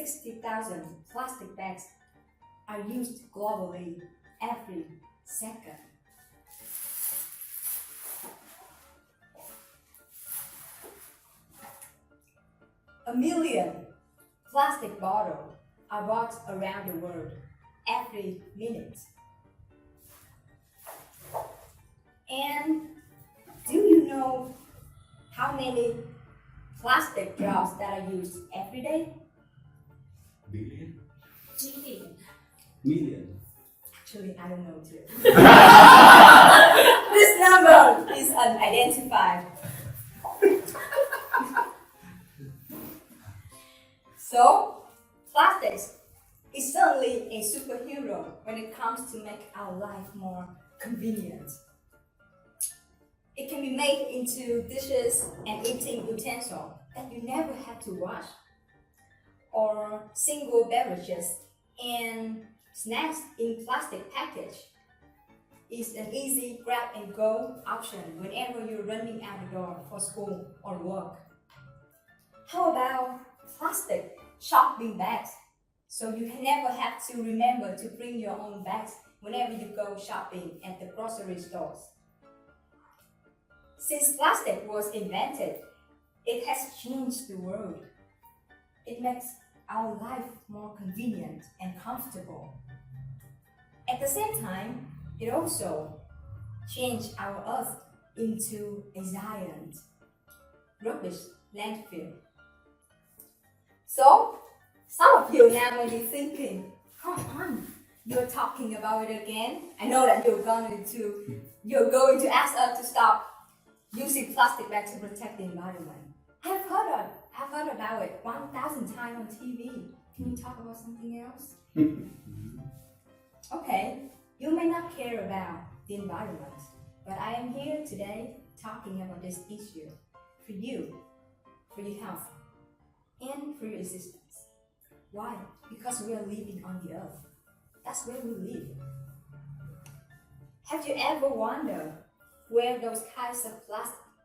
60,000 plastic bags are used globally every second. A million plastic bottles are bought around the world every minute. And do you know how many plastic straws that are used every day? Billion? Million. Actually, I don't know too. This number is unidentified. So, plastics is certainly a superhero when it comes to make our life more convenient. It can be made into dishes and eating utensils that you never have to wash, or single beverages and snacks in plastic package. It's an easy grab and go option whenever you're running out the door for school or work. How about plastic shopping bags? So you never have to remember to bring your own bags whenever you go shopping at the grocery stores. Since plastic was invented, it has changed the world. It makes our life more convenient and comfortable. At the same time, it also changed our earth into a giant rubbish landfill. So, some of you now may be thinking, come on, you're talking about it again. I know that you're going to ask us to stop using plastic bags to protect the environment. I've heard about it 1,000 times on TV. Can you talk about something else? Okay, you may not care about the environment, but I am here today talking about this issue for you, for your health, and for your existence. Why? Because we are living on the earth. That's where we live. Have you ever wondered where those kinds of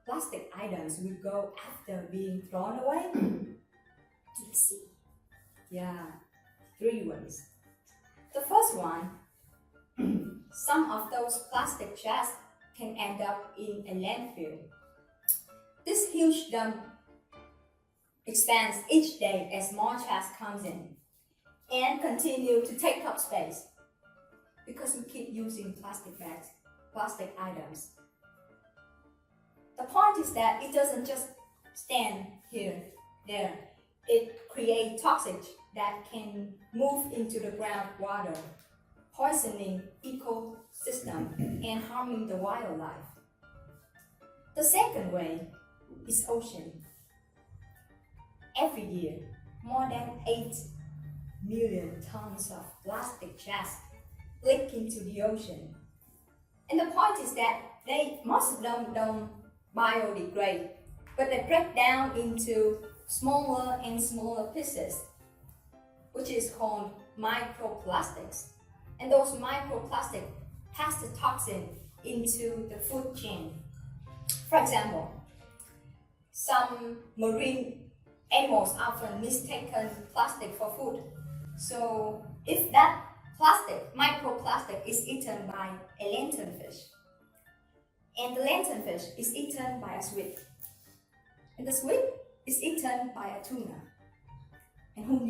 plastic items will go after being thrown away? To the sea. Yeah, 3 ways. The first one, some of those plastic trash can end up in a landfill. This huge dump expands each day as more trash comes in and continue to take up space because we keep using plastic bags, plastic items. The point is that it doesn't just stand there. It creates toxins that can move into the groundwater, poisoning ecosystem and harming the wildlife. The second way is ocean. Every year, more than 8 million tons of plastic trash leak into the ocean. And the point is that most of them don't biodegrade, but they break down into smaller and smaller pieces, which is called microplastics. And those microplastics pass the toxin into the food chain. For example, some marine animals often mistaken plastic for food. So if that microplastic is eaten by a lanternfish, and the lanternfish is eaten by a squid, and the squid is eaten by a tuna, and who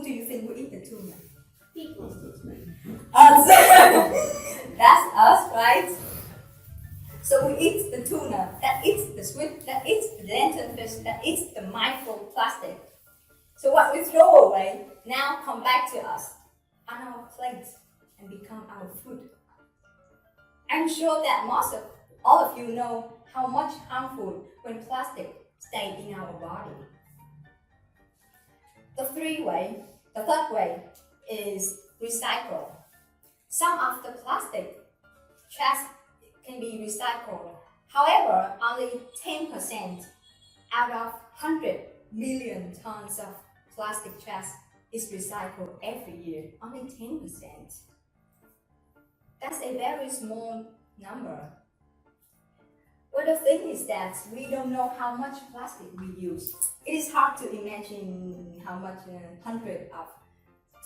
do you think will eat the tuna? People. That's me. Us. That's us, right? So we eat the tuna, that eats the squid, that eats the lanternfish, that eats the microplastic. So what we throw away now come back to us on our plates and become our food. I'm sure that all of you know how much harmful when plastic stays in our body. The third way is recycle. Some of the plastic trash can be recycled. However, only 10% out of 100 million tons of plastic trash is recycled every year. Only 10%. That's a very small number. But the thing is that we don't know how much plastic we use. It is hard to imagine how much hundred of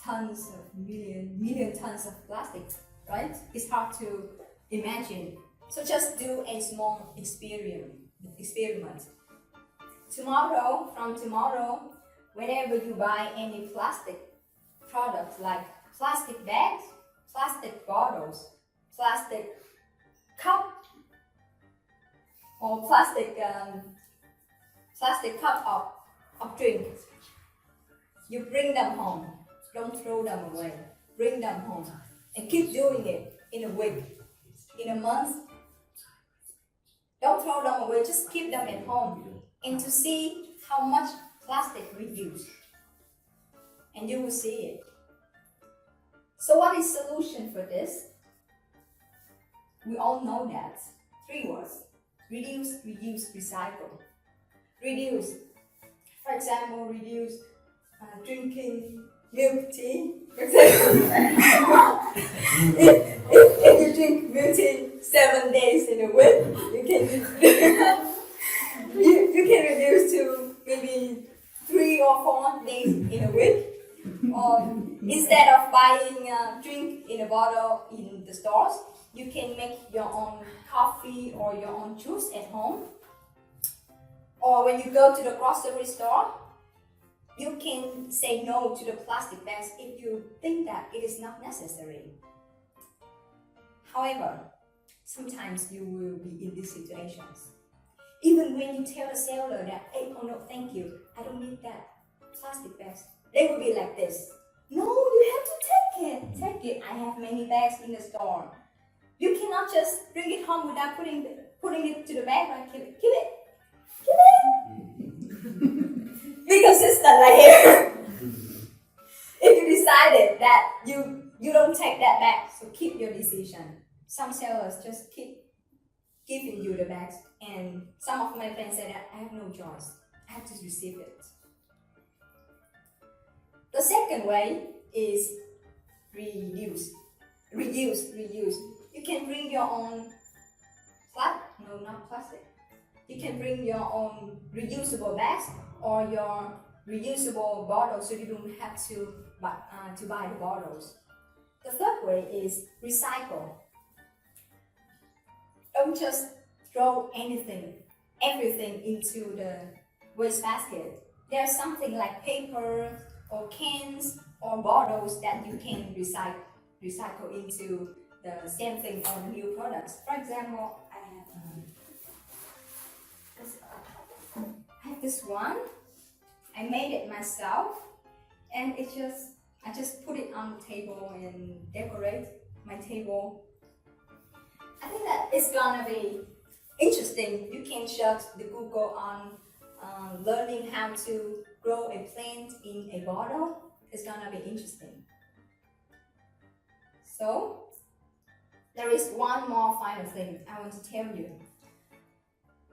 tons of million tons of plastic, right? It's hard to imagine. So just do a small experiment. From tomorrow, whenever you buy any plastic products like plastic bags, plastic bottles, plastic cup, or plastic cup of drink, you bring them home. Don't throw them away. Bring them home and keep doing it in a week, in a month. Don't throw them away. Just keep them at home and to see how much plastic we use, and you will see it. So what is solution for this? We all know that. 3 words: reduce, reuse, recycle. Reduce. For example, reduce drinking milk tea. For example, if you drink milk tea 7 days in a week, you can you can reduce to maybe 3 or 4 days in a week. Or instead of buying a drink in a bottle in the stores, you can make your own coffee or your own juice at home. Or when you go to the grocery store, you can say no to the plastic bags if you think that it is not necessary. However, sometimes you will be in these situations. Even when you tell the seller that, hey, oh no, thank you, I don't need that plastic bags, they will be like this. No, you have to take it. Take it. I have many bags in the store. You cannot just bring it home without putting it to the bag, right? Keep it. Keep it. Keep it. Be consistent right here. If you decided that you don't take that bag, so keep your decision. Some sellers just keep giving you the bags, and some of my friends said that I have no choice. I have to receive it. The second way is reduce. You can bring your own plastic. You can bring your own reusable bags or your reusable bottles, so you don't have to buy the bottles. The third way is recycle. Don't just throw everything into the waste basket. There's something like paper or cans or bottles that you can recycle into the same thing or new products. For example, I have this one. I made it myself, and I just put it on the table and decorate my table. I think that it's gonna be interesting. You can search the Google on learning how to grow a plant in a bottle. It's gonna be interesting. So there is one more final thing I want to tell you.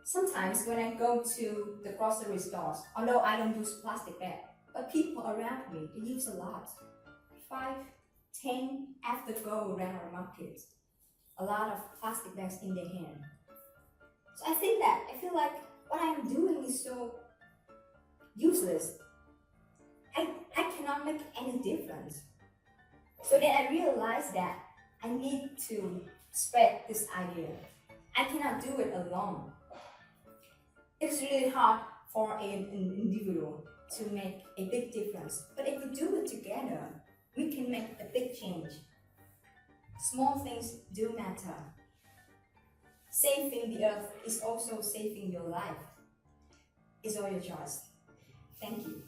Sometimes when I go to the grocery stores, although I don't use plastic bag, but people around me, they use a lot. 5, 10 after go around the market. A lot of plastic bags in their hand. So I feel like what I'm doing is so useless. I cannot make any difference. So then I realized that I need to spread this idea. I cannot do it alone. It's really hard for an individual to make a big difference. But if we do it together, we can make a big change. Small things do matter. Saving the earth is also saving your life. It's all your choice. Thank you.